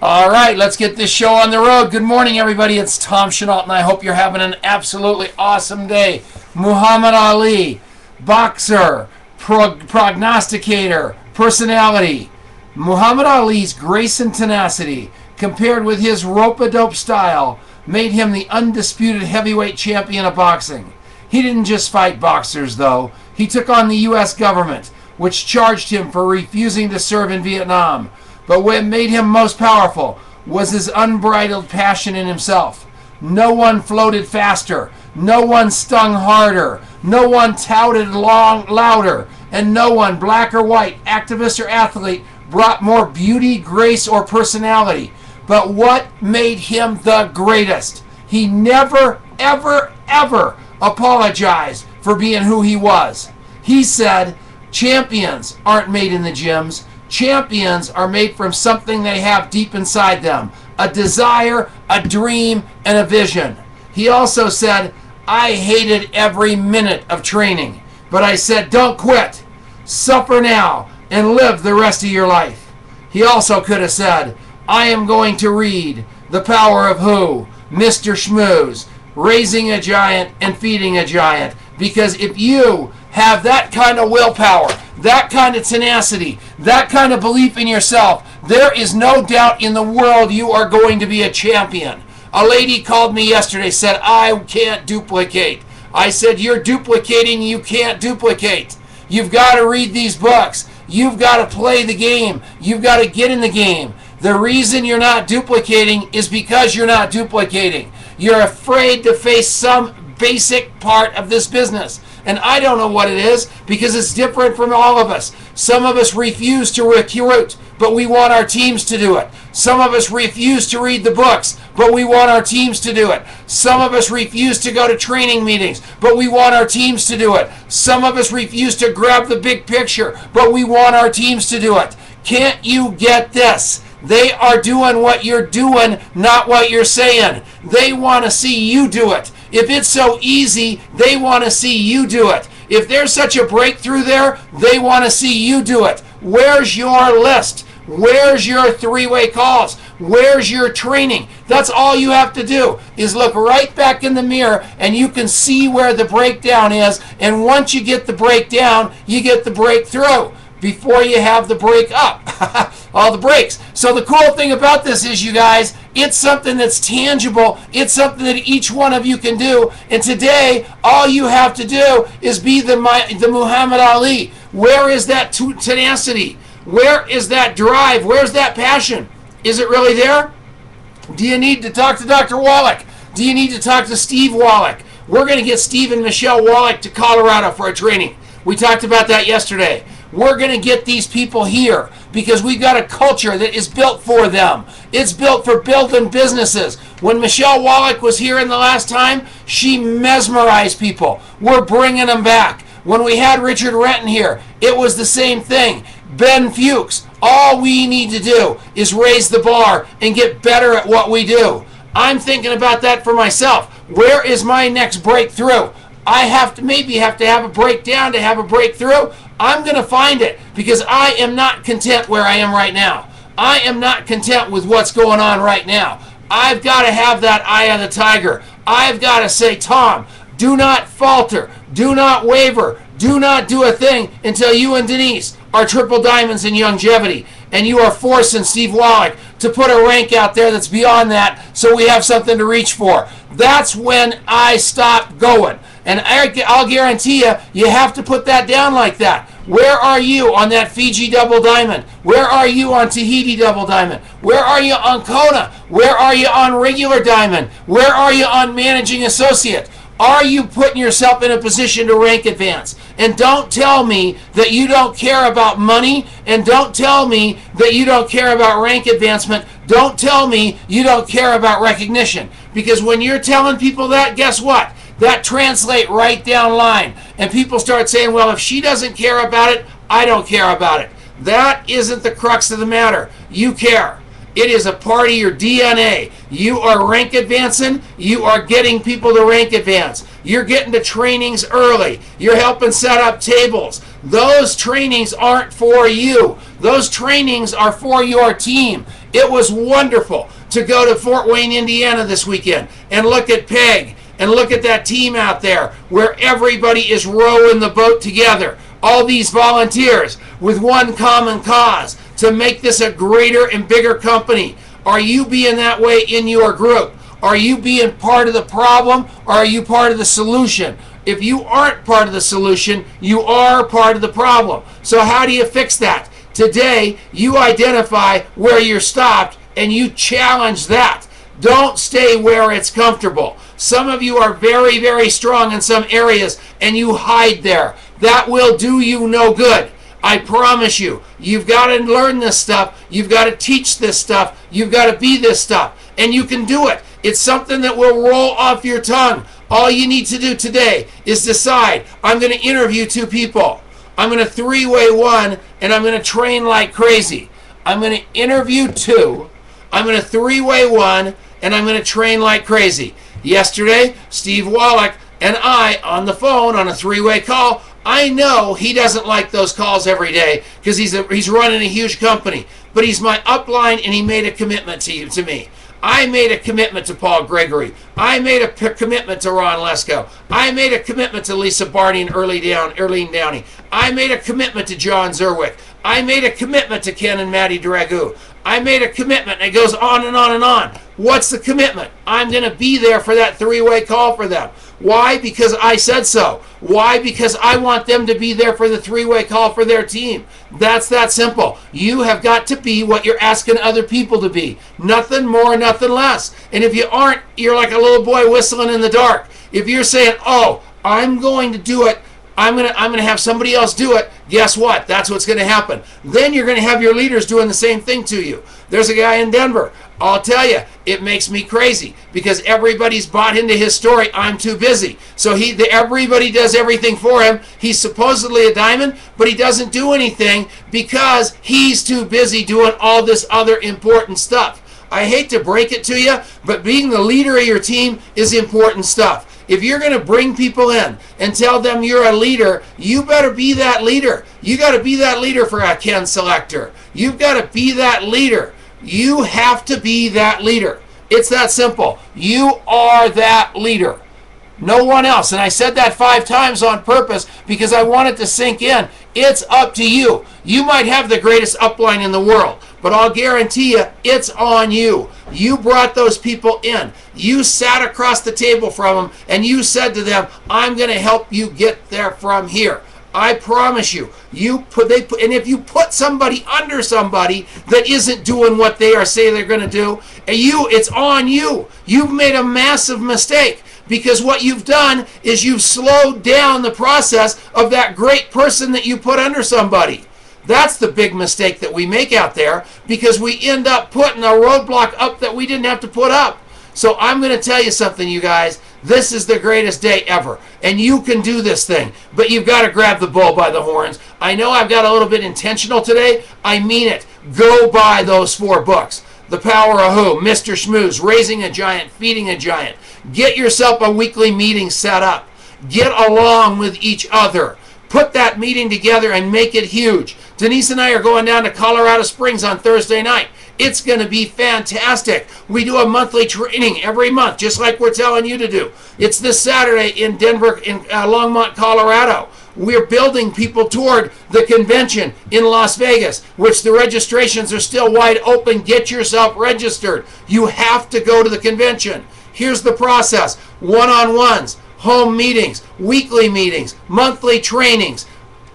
All right, let's get this show on the road. Good morning, everybody. It's Tom Chenault, and I hope you're having an absolutely awesome day. Muhammad Ali, boxer, prognosticator, personality. Muhammad Ali's grace and tenacity, compared with his rope-a-dope style, made him the undisputed heavyweight champion of boxing. He didn't just fight boxers, though. He took on the U.S. government, which charged him for refusing to serve in Vietnam. But what made him most powerful was his unbridled passion in himself. No one floated faster, no one stung harder, no one touted louder, and no one, black or white, activist or athlete, brought more beauty, grace, or personality. But what made him the greatest? He never, ever, ever apologized for being who he was. He said, champions aren't made in the gyms. Champions are made from something they have deep inside them. A desire, a dream, and a vision. He also said, I hated every minute of training. But I said, don't quit. Suffer now and live the rest of your life. He also could have said, I am going to read The Power of Who, Mr. Schmooze, Raising a Giant and Feeding a Giant. Because if you have that kind of willpower, that kind of tenacity, that kind of belief in yourself, there is no doubt in the world you are going to be a champion. A lady called me yesterday, said, I can't duplicate. I said, you're duplicating, you can't duplicate. You've got to read these books. You've got to play the game. You've got to get in the game. The reason you're not duplicating is because you're not duplicating. You're afraid to face some basic part of this business. And I don't know what it is, because it's different from all of us. Some of us refuse to recruit, but we want our teams to do it. Some of us refuse to read the books, but we want our teams to do it. Some of us refuse to go to training meetings, but we want our teams to do it. Some of us refuse to grab the big picture, but we want our teams to do it. Can't you get this? They are doing what you're doing, not what you're saying. They want to see you do it. If it's so easy, they want to see you do it. If there's such a breakthrough there, they want to see you do it. Where's your list? Where's your three-way calls? Where's your training? That's all you have to do, is look right back in the mirror, and you can see where the breakdown is. And once you get the breakdown, you get the breakthrough before you have the break up. All the breaks. So the cool thing about this is, you guys, it's something that's tangible. It's something that each one of you can do. And today, all you have to do is be the Muhammad Ali. Where is that tenacity? Where is that drive? Where's that passion? Is it really there? Do you need to talk to Dr. Wallach? Do you need to talk to Steve Wallach? We're going to get Steve and Michelle Wallach to Colorado for a training. We talked about that yesterday. We're going to get these people here because we've got a culture that is built for them. It's built for building businesses. When Michelle Wallach was here in the last time, she mesmerized people. We're bringing them back. When we had Richard Renton here, it was the same thing. Ben Fuchs. All we need to do is raise the bar and get better at what we do. I'm thinking about that for myself. Where is my next breakthrough? I have to have a breakdown to have a breakthrough. I'm going to find it, because I am not content where I am right now. I am not content with what's going on right now. I've got to have that eye of the tiger. I've got to say, Tom, do not falter. Do not waver. Do not do a thing until you and Denise are triple diamonds in longevity, and you are forcing Steve Wallach to put a rank out there that's beyond that, so we have something to reach for. That's when I stop going. And I'll guarantee you, you have to put that down like that. Where are you on that Fiji double diamond? Where are you on Tahiti double diamond? Where are you on Kona? Where are you on regular diamond? Where are you on managing associate? Are you putting yourself in a position to rank advance? And don't tell me that you don't care about money, and don't tell me that you don't care about rank advancement. Don't tell me you don't care about recognition. Because when you're telling people that, guess what? That translates right down line. And people start saying, well, if she doesn't care about it, I don't care about it. That isn't the crux of the matter. You care. It is a part of your DNA. You are rank advancing. You are getting people to rank advance. You're getting to trainings early. You're helping set up tables. Those trainings aren't for you. Those trainings are for your team. It was wonderful to go to Fort Wayne, Indiana this weekend and look at Peg and look at that team out there where everybody is rowing the boat together. All these volunteers with one common cause to make this a greater and bigger company. Are you being that way in your group? Are you being part of the problem, or are you part of the solution? If you aren't part of the solution, you are part of the problem. So how do you fix that? Today, you identify where you're stopped and you challenge that. Don't stay where it's comfortable. Some of you are very, very strong in some areas and you hide there. That will do you no good. I promise you. You've got to learn this stuff. You've got to teach this stuff. You've got to be this stuff. And you can do it. It's something that will roll off your tongue. All you need to do today is decide, I'm going to interview 2 people. I'm going to 3-way one, and I'm going to train like crazy. I'm going to interview 2. I'm going to 3-way one, and I'm going to train like crazy. Yesterday, Steve Wallach and I on the phone on a 3-way call. I know he doesn't like those calls every day because he's running a huge company. But he's my upline, and he made a commitment to me. I made a commitment to Paul Gregory. I made a commitment to Ron Lesko. I made a commitment to Lisa Barney and Erlene Downey. I made a commitment to John Zerwick. I made a commitment to Ken and Maddie Dragoo. I made a commitment, and it goes on and on and on. What's the commitment? I'm going to be there for that 3-way call for them. Why? Because I said so. Why? Because I want them to be there for the 3-way call for their team. That's that simple. You have got to be what you're asking other people to be. Nothing more, nothing less. And if you aren't, you're like a little boy whistling in the dark. If you're saying, oh, I'm going to do it, I'm gonna have somebody else do it, guess what? That's what's going to happen. Then you're going to have your leaders doing the same thing to you. There's a guy in Denver. I'll tell you, it makes me crazy because everybody's bought into his story. I'm too busy. So everybody does everything for him. He's supposedly a diamond, but he doesn't do anything because he's too busy doing all this other important stuff. I hate to break it to you, but being the leader of your team is important stuff. If you're going to bring people in and tell them you're a leader, you better be that leader. You got to be that leader for a Ken Selector. You've got to be that leader. You have to be that leader. It's that simple. You are that leader. No one else. And I said that 5 times on purpose because I want it to sink in. It's up to you. You might have the greatest upline in the world, but I'll guarantee you it's on you. You brought those people in. You sat across the table from them and you said to them, I'm going to help you get there from here. I promise you. And if you put somebody under somebody that isn't doing what they are saying they're going to do, it's on you. You've made a massive mistake. Because what you've done is you've slowed down the process of that great person that you put under somebody. That's the big mistake that we make out there because we end up putting a roadblock up that we didn't have to put up. So I'm going to tell you something, you guys. This is the greatest day ever. And you can do this thing. But you've got to grab the bull by the horns. I know I've got a little bit intentional today. I mean it. Go buy those 4 books. The Power of Who, Mr. Schmooze, Raising a Giant, Feeding a Giant. Get yourself a weekly meeting set up. Get along with each other. Put that meeting together and make it huge. Denise and I are going down to Colorado Springs on Thursday night. It's going to be fantastic. We do a monthly training every month, just like we're telling you to do. It's this Saturday in Denver, in Longmont, Colorado. We're building people toward the convention in Las Vegas, which the registrations are still wide open. Get yourself registered. You have to go to the convention. Here's the process. One-on-ones, home meetings, weekly meetings, monthly trainings,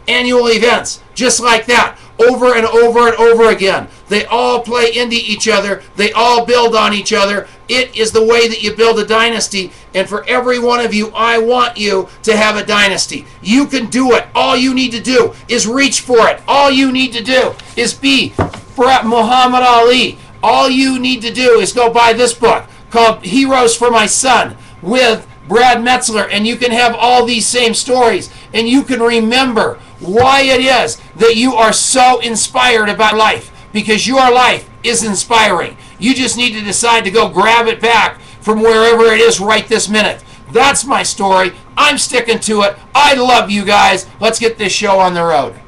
annual events, just like that, over and over and over again. They all play into each other. They all build on each other. It is the way that you build a dynasty. And for every one of you, I want you to have a dynasty. You can do it. All you need to do is reach for it. All you need to do is be Muhammad Ali. All you need to do is go buy this book called Heroes for My Son with Brad Metzler, and you can have all these same stories, and you can remember why it is that you are so inspired about life, because your life is inspiring. You just need to decide to go grab it back from wherever it is right this minute. That's my story. I'm sticking to it. I love you guys. Let's get this show on the road.